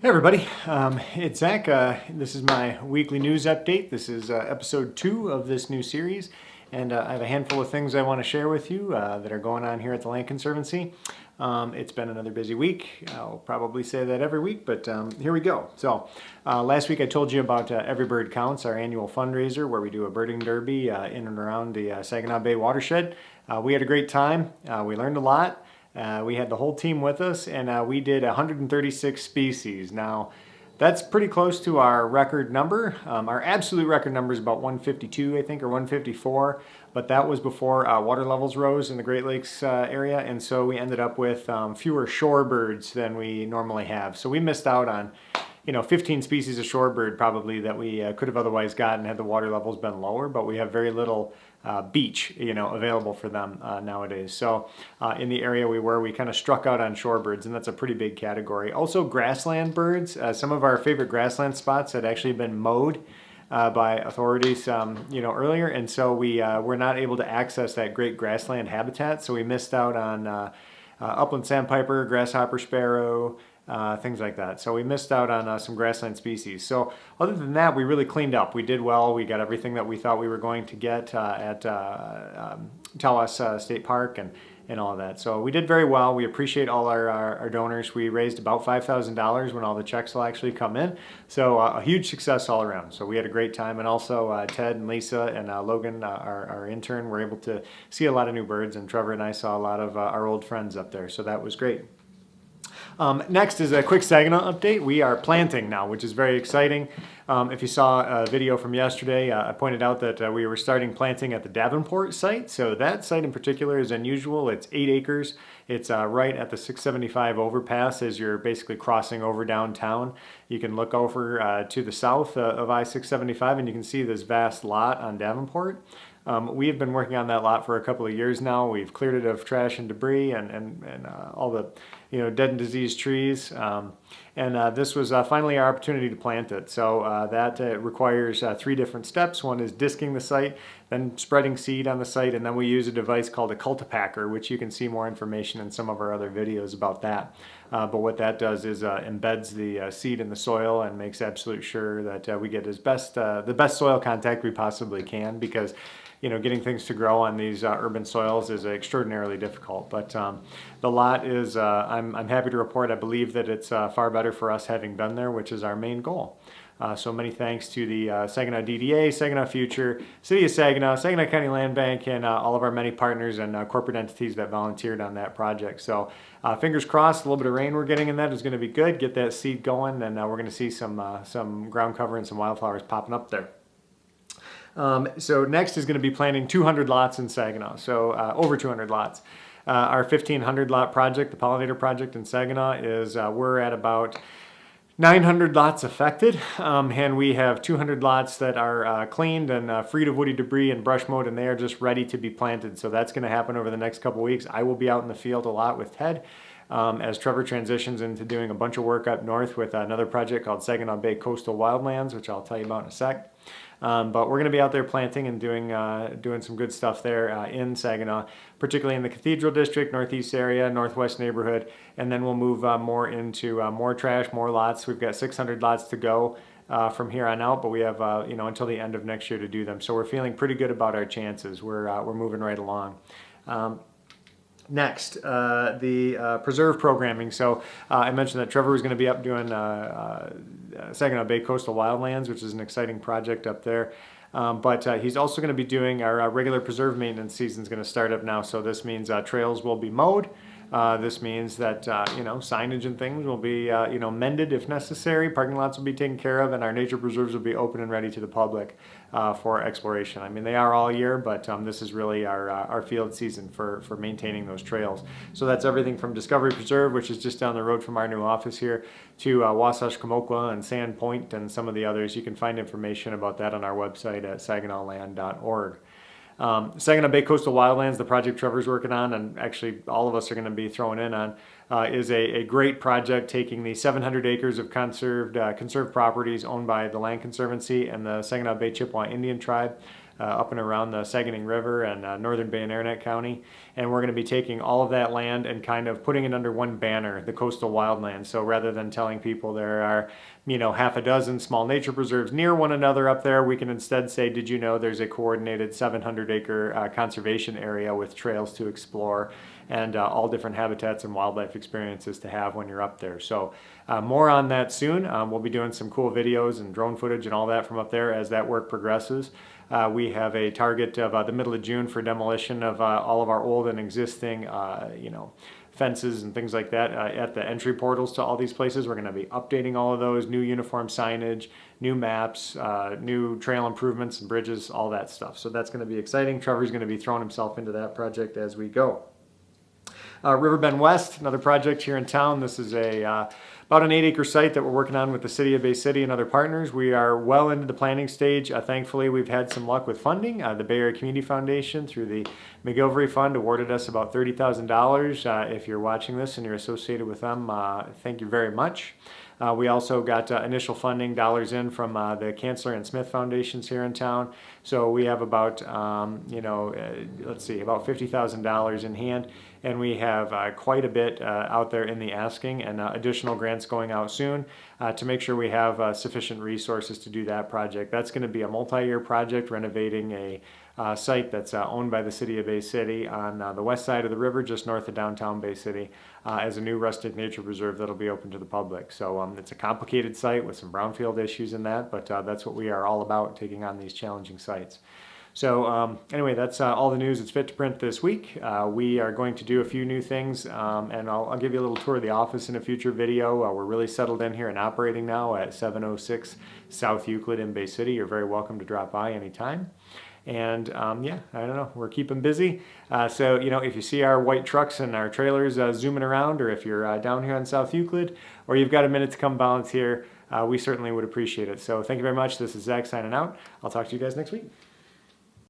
Hey everybody, it's Zach. This is my weekly news update. This is episode 2 of this new series, and I have a handful of things I want to share with you that are going on here at the Land Conservancy. It's been another busy week. I'll probably say that every week, but here we go. So last week I told you about Every Bird Counts, our annual fundraiser where we do a birding derby in and around the Saginaw Bay watershed. We had a great time. We learned a lot. We had the whole team with us, and we did 136 species. Now, that's pretty close to our record number. Our absolute record number is about 152, I think, or 154, but that was before water levels rose in the Great Lakes area, and so we ended up with fewer shorebirds than we normally have. So we missed out on 15 species of shorebird probably that we could have otherwise gotten had the water levels been lower, but we have very little beach, available for them nowadays. So in the area we kind of struck out on shorebirds, and that's a pretty big category. Also grassland birds. Some of our favorite grassland spots had actually been mowed by authorities, earlier, and so we were not able to access that great grassland habitat. So we missed out on upland sandpiper, grasshopper sparrow, things like that. So we missed out on some grassland species. So other than that, we really cleaned up. We did well. We got everything that we thought we were going to get at Tawas State Park and all of that. So we did very well. We appreciate all our donors. We raised about $5,000 when all the checks will actually come in. So a huge success all around. So we had a great time. And also Ted and Lisa and Logan, our intern, were able to see a lot of new birds. And Trevor and I saw a lot of our old friends up there. So that was great. Next is a quick Saginaw update. We are planting now, which is very exciting. If you saw a video from yesterday, I pointed out that we were starting planting at the Davenport site. So that site in particular is unusual. It's 8 acres. It's right at the 675 overpass as you're basically crossing over downtown. You can look over to the south of I-675 and you can see this vast lot on Davenport. We have been working on that lot for a couple of years now. We've cleared it of trash and debris and all the dead and diseased trees. This was finally our opportunity to plant it. So that requires 3 different steps. One is disking the site, then spreading seed on the site, and then we use a device called a cultipacker, which you can see more information in some of our other videos about that. But what that does is embeds the seed in the soil and makes absolute sure that we get the best soil contact we possibly can, because getting things to grow on these urban soils is extraordinarily difficult. But the lot is, I'm happy to report, I believe that it's far better for us having been there, which is our main goal. So many thanks to the Saginaw DDA, Saginaw Future, City of Saginaw, Saginaw County Land Bank, and all of our many partners and corporate entities that volunteered on that project. So fingers crossed, a little bit of rain we're getting in that is going to be good. Get that seed going, and we're going to see some ground cover and some wildflowers popping up there. So next is going to be planting 200 lots in Saginaw, so over 200 lots. Our 1,500 lot project, the Pollinator Project in Saginaw, is we're at about 900 lots affected, and we have 200 lots that are cleaned and freed of woody debris and brush mowed, and they are just ready to be planted. So that's going to happen over the next couple weeks. I will be out in the field a lot with Ted as Trevor transitions into doing a bunch of work up north with another project called Saginaw Bay Coastal Wildlands, which I'll tell you about in a sec. But we're going to be out there planting and doing some good stuff there in Saginaw, particularly in the Cathedral District, Northeast area, Northwest neighborhood, and then we'll move more into more trash, more lots. We've got 600 lots to go from here on out, but we have until the end of next year to do them. So we're feeling pretty good about our chances. We're moving right along. Next, the preserve programming. So I mentioned that Trevor was going to be up doing Saginaw Bay Coastal Wildlands, which is an exciting project up there. But he's also going to be doing our regular preserve maintenance season is going to start up now. So this means trails will be mowed. This means that signage and things will be mended if necessary. Parking lots will be taken care of, and our nature preserves will be open and ready to the public for exploration. I mean, they are all year, but this is really our field season for maintaining those trails. So that's everything from Discovery Preserve, which is just down the road from our new office here, to Wasatch Kamokwa and Sand Point and some of the others. You can find information about that on our website at saginawland.org. Saginaw Bay Coastal Wildlands, the project Trevor's working on, and actually all of us are going to be throwing in on, is a great project taking the 700 acres of conserved properties owned by the Land Conservancy and the Saginaw Bay Chippewa Indian Tribe. up and around the Saginaw River and northern Bay and Aranet County. And we're going to be taking all of that land and kind of putting it under one banner, the coastal wildlands. So rather than telling people there are, half a dozen small nature preserves near one another up there, we can instead say, did you know there's a coordinated 700-acre conservation area with trails to explore and all different habitats and wildlife experiences to have when you're up there. So more on that soon. We'll be doing some cool videos and drone footage and all that from up there as that work progresses. We have a target of the middle of June for demolition of all of our old and existing, fences and things like that at the entry portals to all these places. We're going to be updating all of those, new uniform signage, new maps, new trail improvements and bridges, all that stuff. So that's going to be exciting. Trevor's going to be throwing himself into that project as we go. Riverbend West, another project here in town. This is about an 8-acre site that we're working on with the City of Bay City and other partners. We are well into the planning stage. Thankfully, we've had some luck with funding. The Bay Area Community Foundation through the McGilvery Fund awarded us about $30,000. If you're watching this and you're associated with them, thank you very much. We also got initial funding dollars in from the Canceller and Smith Foundations here in town. So we have about, about $50,000 in hand. And we have quite a bit out there in the asking and additional grants going out soon to make sure we have sufficient resources to do that project. That's going to be a multi-year project renovating a site that's owned by the City of Bay City on the west side of the river, just north of downtown Bay City, as a new rustic nature preserve that'll be open to the public. So it's a complicated site with some brownfield issues in that, but that's what we are all about, taking on these challenging sites. So anyway, that's all the news that's fit to print this week. We are going to do a few new things, and I'll give you a little tour of the office in a future video. We're really settled in here and operating now at 706 South Euclid in Bay City. You're very welcome to drop by anytime. And yeah, I don't know, we're keeping busy. So, if you see our white trucks and our trailers zooming around, or if you're down here on South Euclid, or you've got a minute to come volunteer, we certainly would appreciate it. So thank you very much. This is Zach signing out. I'll talk to you guys next week.